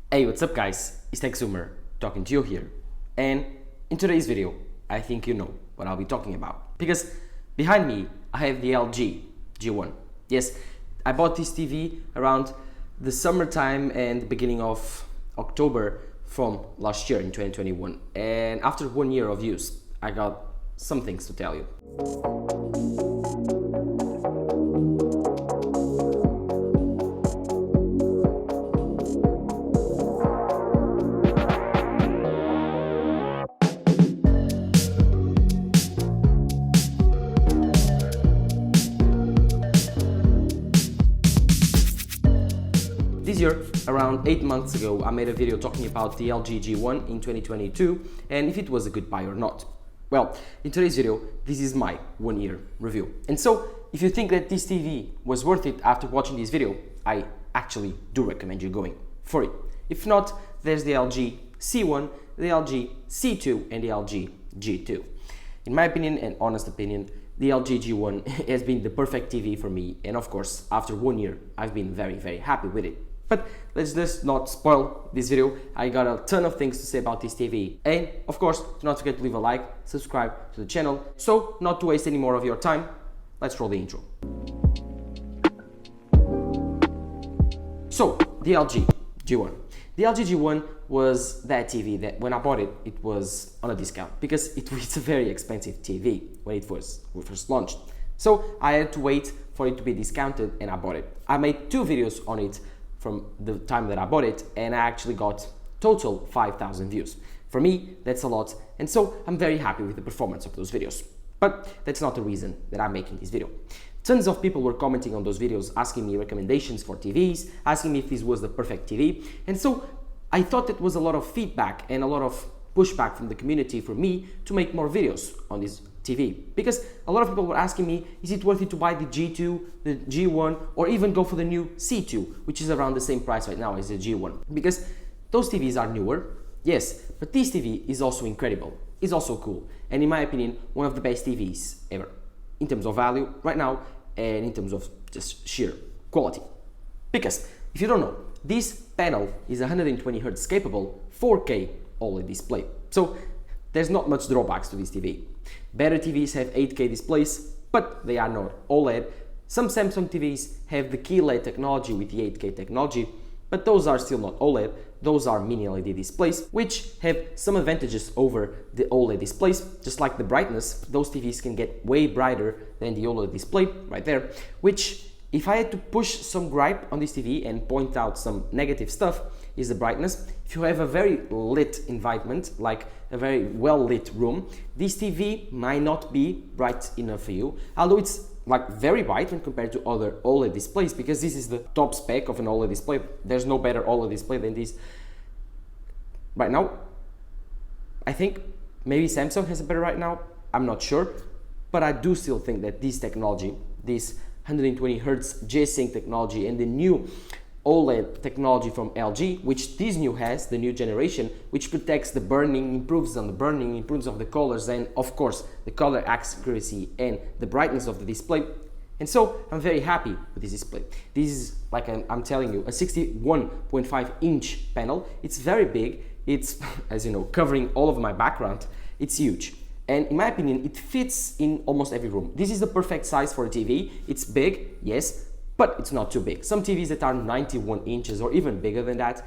Hey, what's up guys? It's TechZoomer talking to you here. And in today's video, I think you know what I'll be talking about. Because behind me, I have the LG G1. Yes, I bought this TV around the summertime and the beginning of October from last year in 2021. And after 1 year of use, I got some things to tell you. This year, around 8 months ago, I made a video talking about the LG G1 in 2022 and if it was a good buy or not. Well, in today's video, this is my 1 year review. And so, if you think that this TV was worth it after watching this video, I actually do recommend you going for it. If not, there's the LG C1, the LG C2 and the LG G2. In my opinion and honest opinion, the LG G1 has been the perfect TV for me, and of course, after 1 year, I've been very happy with it. But let's just not spoil this video. I got a ton of things to say about this TV. And of course, do not forget to leave a like, subscribe to the channel. So, not to waste any more of your time, let's roll the intro. So, the LG G1. The LG G1 was that TV that when I bought it, it was on a discount because it's a very expensive TV when it was first launched. So I had to wait for it to be discounted and I bought it. I made 2 videos on it from the time that I bought it and I actually got total 5,000 views. For me, that's a lot, and so I'm very happy with the performance of those videos. But that's not the reason that I'm making this video. Tons of people were commenting on those videos, asking me recommendations for TVs, asking me if this was the perfect TV, and so I thought that was a lot of feedback and a lot of pushback from the community for me to make more videos on this TV. Because a lot of people were asking me, is it worth it to buy the G2, the G1, or even go for the new C2, which is around the same price right now as the G1? Because those TVs are newer, yes, but this TV is also incredible, it's also cool, and in my opinion, one of the best TVs ever, in terms of value right now, and in terms of just sheer quality. Because, if you don't know, this panel is 120Hz capable 4K OLED display. So there's not much drawbacks to this TV. Better TVs have 8K displays, but they are not OLED. Some Samsung TVs have the QLED technology with the 8K technology, but those are still not OLED. Those are mini LED displays, which have some advantages over the OLED displays. Just like the brightness, those TVs can get way brighter than the OLED display right there, which if I had to push some gripe on this TV and point out some negative stuff, is the brightness. If you have a very lit environment, like a very well lit room, this TV might not be bright enough for you, although it's like very bright when compared to other OLED displays, because this is the top spec of an OLED display. There's no better OLED display than this right now. I think maybe Samsung has a better right now, I'm not sure, but I do still think that this technology, this 120Hz G-Sync technology and the new OLED technology from LG, which this new has, the new generation, which protects the burning, improves on the burning, improves of the colors, and of course the color accuracy and the brightness of the display. And so I'm very happy with this display. This is, like I'm telling you, a 61.5 inch panel. It's very big. It's, as you know, covering all of my background. It's huge. And in my opinion, it fits in almost every room. This is the perfect size for a TV. It's big, yes, but it's not too big. Some TVs that are 91 inches or even bigger than that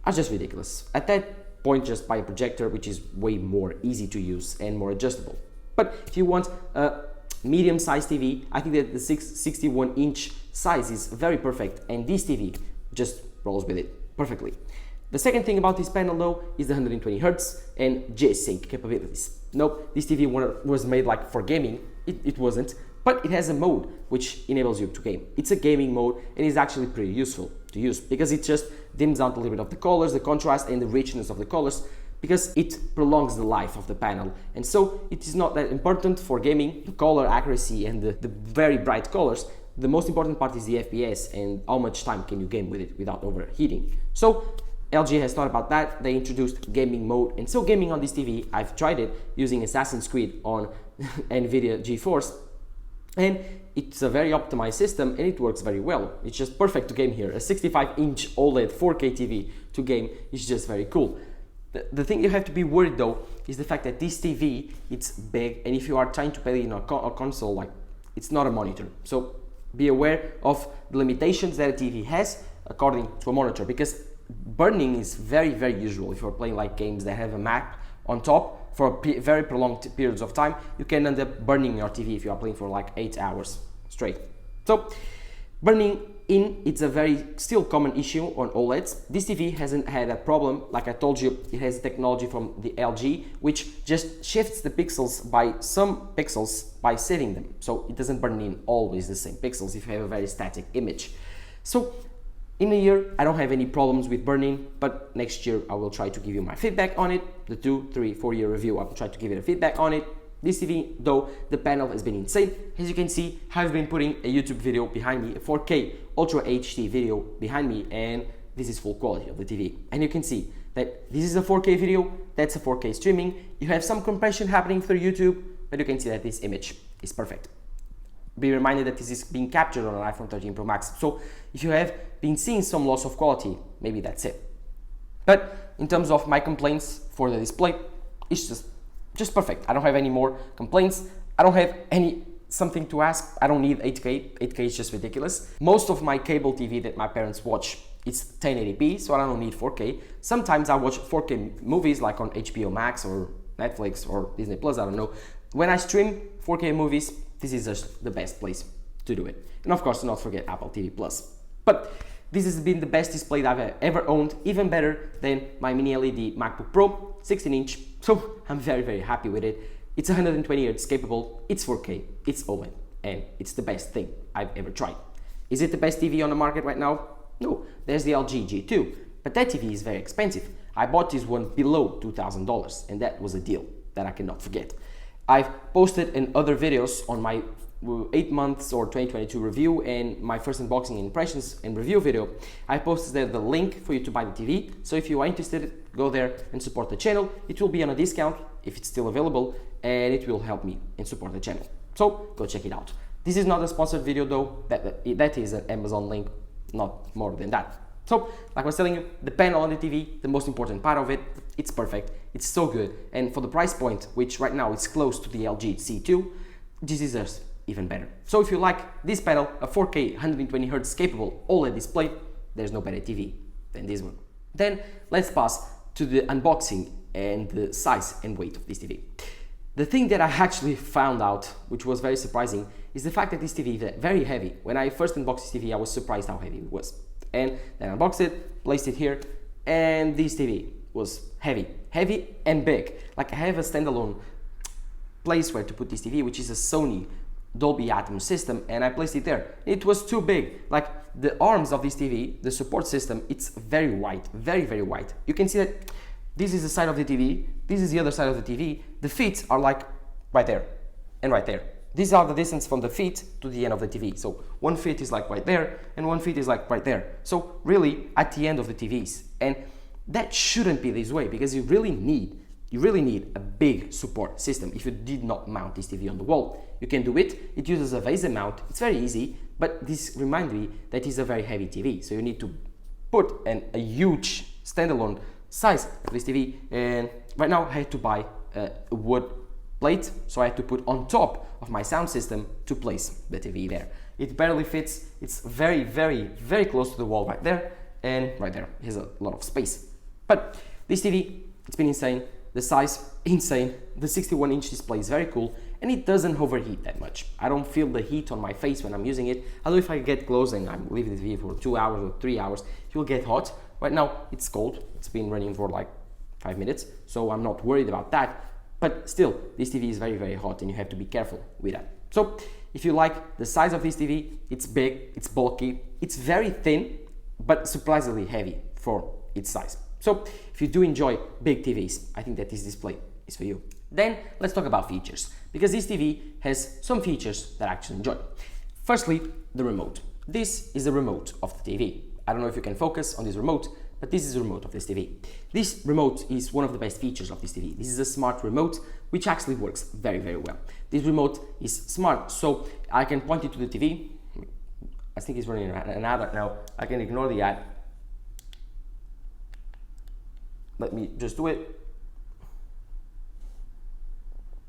are just ridiculous. At that point, just buy a projector, which is way more easy to use and more adjustable. But if you want a medium-sized TV, I think that the 61 inch size is very perfect, and this TV just rolls with it perfectly. The second thing about this panel though is the 120Hz and G-Sync capabilities. Nope, this TV was made like for gaming, it wasn't, but it has a mode which enables you to game. It's a gaming mode and is actually pretty useful to use because it just dims down a little bit of the colors, the contrast and the richness of the colors, because it prolongs the life of the panel. And so it is not that important for gaming, the color accuracy and the very bright colors. The most important part is the FPS and how much time can you game with it without overheating. So LG has thought about that. They introduced gaming mode, and so gaming on this TV, I've tried it using Assassin's Creed on NVIDIA GeForce, and it's a very optimized system and it works very well. It's just perfect to game here. A 65-inch OLED 4K TV to game is just very cool. The thing you have to be worried though is the fact that this TV, it's big, and if you are trying to play in a console, like, it's not a monitor. So be aware of the limitations that a TV has according to a monitor, because burning is very, very usual. If you're playing like games that have a Mac on top for very prolonged periods of time, you can end up burning your TV if you are playing for like 8 hours straight. So burning it's a very still common issue on OLEDs. This TV hasn't had a problem. Like I told you, it has technology from the LG, which just shifts the pixels by some pixels by saving them. So it doesn't burn in always the same pixels if you have a very static image. So in a year, I don't have any problems with burning, but next year I will try to give you my feedback on it. The 2, 3, 4 year review, I'll try to give it a feedback on it. This TV, though, the panel has been insane. As you can see, I've been putting a YouTube video behind me, a 4K Ultra HD video behind me, and this is full quality of the TV. And you can see that this is a 4K video, that's a 4K streaming. You have some compression happening through YouTube, but you can see that this image is perfect. Be reminded that this is being captured on an iPhone 13 Pro Max. So if you have been seeing some loss of quality, maybe that's it. But in terms of my complaints for the display, it's just perfect. I don't have any more complaints. I don't have something to ask. I don't need 8K. 8K is just ridiculous. Most of my cable TV that my parents watch, it's 1080p, so I don't need 4K. Sometimes I watch 4K movies like on HBO Max or Netflix or Disney Plus, I don't know. When I stream 4K movies, this is just the best place to do it. And of course, do not forget Apple TV Plus. But this has been the best display that I've ever owned, even better than my mini LED MacBook Pro, 16-inch. So I'm very, very happy with it. It's 120 Hz capable, it's 4K, it's OLED, and it's the best thing I've ever tried. Is it the best TV on the market right now? No, there's the LG G2, but that TV is very expensive. I bought this one below $2,000, and that was a deal that I cannot forget. I've posted in other videos on my 8 months or 2022 review and my first unboxing impressions and review video. I posted there the link for you to buy the TV, so if you are interested, go there and support the channel. It will be on a discount if it's still available, and it will help me and support the channel. So go check it out. This is not a sponsored video though, that is an Amazon link, not more than that. So, like I was telling you, the panel on the TV, the most important part of it, it's perfect, it's so good, and for the price point, which right now is close to the LG C2, this is just even better. So if you like this panel, a 4K 120 Hz capable OLED display, there's no better TV than this one. Then let's pass to the unboxing and the size and weight of this TV. The thing that I actually found out, which was very surprising, is the fact that this TV is very heavy. When I first unboxed this TV, I was surprised how heavy it was. And then I unboxed it, placed it here, and this TV was heavy and big. Like I have a standalone place where to put this TV, which is a Sony Dolby Atmos system, and I placed it there. It was too big. Like the arms of this TV, the support system, it's very wide, very, very wide. You can see that this is the side of the TV, this is the other side of the TV. The feet are like right there and right there. These are the distance from the feet to the end of the TV. So one feet is like right there and one feet is like right there. So really at the end of the TVs. And that shouldn't be this way, because you really need a big support system. If you did not mount this TV on the wall, you can do it. It uses a VESA mount. It's very easy, but this reminds me that it's a very heavy TV. So you need to put a huge standalone size of this TV. And right now I had to buy a wood plate, so I had to put on top of my sound system to place the TV there. It barely fits. It's very, very, very close to the wall right there, and right there has a lot of space. But this TV, it's been insane. The size, insane. The 61-inch display is very cool, and it doesn't overheat that much. I don't feel the heat on my face when I'm using it. Although if I get close and I'm leaving the TV for 2 hours or 3 hours, it will get hot. Right now, it's cold. It's been running for like 5 minutes, so I'm not worried about that. But still, this TV is very, very hot, and you have to be careful with that. So if you like the size of this TV, it's big, it's bulky, it's very thin, but surprisingly heavy for its size. So if you do enjoy big TVs, I think that this display is for you. Then let's talk about features, because this TV has some features that I actually enjoy. Firstly, the remote. This is the remote of the TV. I don't know if you can focus on this remote, but this is the remote of this TV. This remote is one of the best features of this TV. This is a smart remote, which actually works very, very well. This remote is smart, so I can point it to the TV. I think it's running an ad right now. I can ignore the ad. Let me just do it.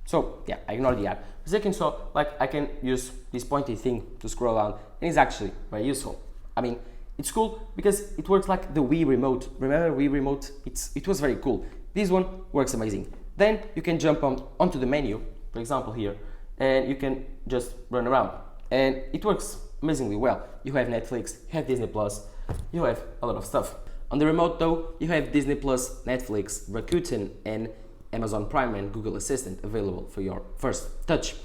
So yeah, I ignore the app. As you can see, like I can use this pointy thing to scroll down, and it's actually very useful. I mean, it's cool because it works like the Wii remote. Remember Wii remote? It was very cool. This one works amazing. Then you can jump onto the menu, for example here, and you can just run around, and it works amazingly well. You have Netflix, you have Disney Plus, you have a lot of stuff. On the remote though, you have Disney Plus, Netflix, Rakuten, and Amazon Prime and Google Assistant available for your first touch.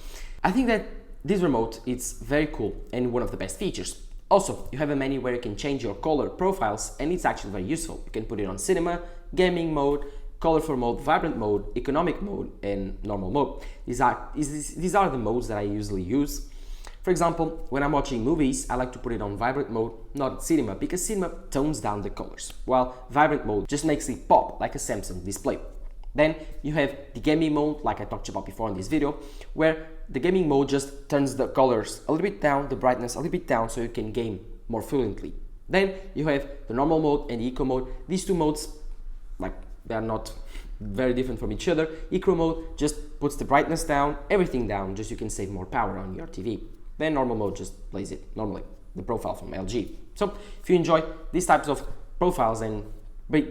I think that this remote is very cool and one of the best features. Also, you have a menu where you can change your color profiles, and it's actually very useful. You can put it on cinema, gaming mode, colorful mode, vibrant mode, economic mode, and normal mode. These are the modes that I usually use. For example, when I'm watching movies, I like to put it on vibrant mode, not cinema, because cinema tones down the colors, while vibrant mode just makes it pop like a Samsung display. Then you have the gaming mode, like I talked about before in this video, where the gaming mode just turns the colors a little bit down, the brightness a little bit down, so you can game more fluently. Then you have the normal mode and the eco mode. These two modes, like, they are not very different from each other. Eco mode just puts the brightness down, everything down, just you can save more power on your TV. Then normal mode just plays it normally, the profile from LG. So if you enjoy these types of profiles and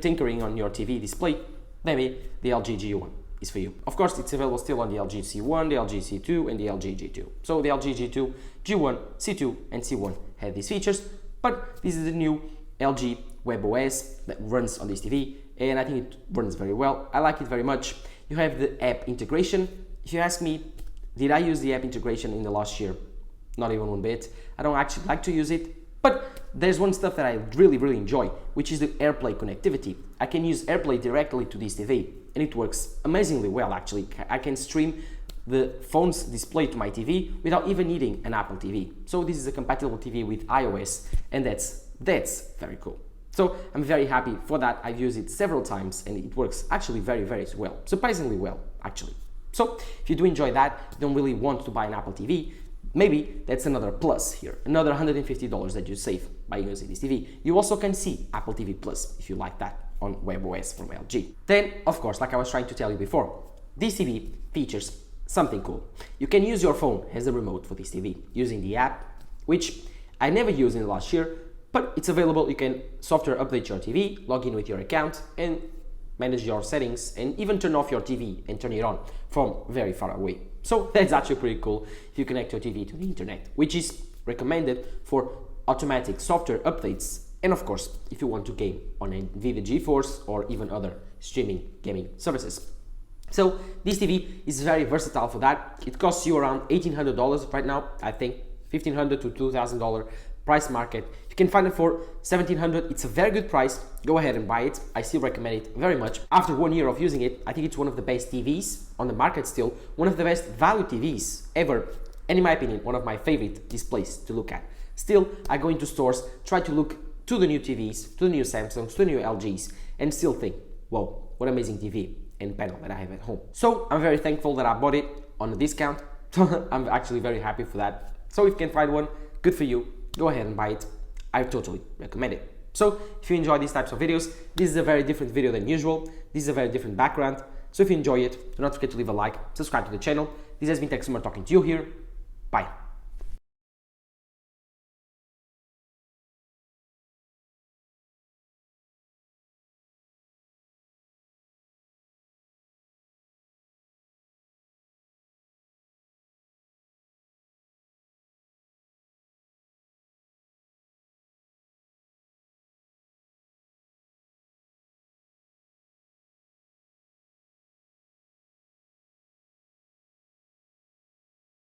tinkering on your TV display, maybe the LG G1 is for you. Of course, it's available still on the LG C1, the LG C2, and the LG G2. So the LG G2, G1, C2, and C1 have these features, but this is the new LG WebOS that runs on this TV, and I think it runs very well. I like it very much. You have the app integration. If you ask me, did I use the app integration in the last year? Not even one bit. I don't actually like to use it, but there's one stuff that I really enjoy, which is the AirPlay connectivity. I can use AirPlay directly to this TV, and it works amazingly well actually. I can stream the phone's display to my TV without even needing an Apple TV. So this is a compatible TV with iOS, and that's very cool. So I'm very happy for that. I've used it several times, and it works actually very well, surprisingly well actually. So if you do enjoy that, you don't really want to buy an Apple TV, maybe that's another plus here, another $150 that you save by using this TV. You also can see Apple TV Plus if you like that on WebOS from LG. Then, of course, like I was trying to tell you before, this TV features something cool. You can use your phone as a remote for this TV using the app, which I never used in the last year, but it's available. You can software update your TV, log in with your account, and manage your settings, and even turn off your TV and turn it on from very far away. So that's actually pretty cool if you connect your TV to the internet, which is recommended for automatic software updates, and of course, if you want to game on NVIDIA GeForce or even other streaming gaming services. So this TV is very versatile for that. It costs you around $1,800 right now, I think $1,500 to $2,000 price market. You can find it for $1,700. It's a very good price. Go ahead and buy it. I still recommend it very much. After 1 year of using it, I think it's one of the best TVs on the market still, one of the best value TVs ever, and in my opinion, one of my favorite displays to look at. Still, I go into stores, try to look to the new TVs, to the new Samsungs, to the new LGs, and still think, whoa, what amazing TV and panel that I have at home. So I'm very thankful that I bought it on a discount. I'm actually very happy for that. So if you can find one, good for you. Go ahead and buy it. I totally recommend it. So if you enjoy these types of videos, this is a very different video than usual. This is a very different background. So if you enjoy it, do not forget to leave a like, subscribe to the channel. This has been Tech Summer talking to you here. Bye.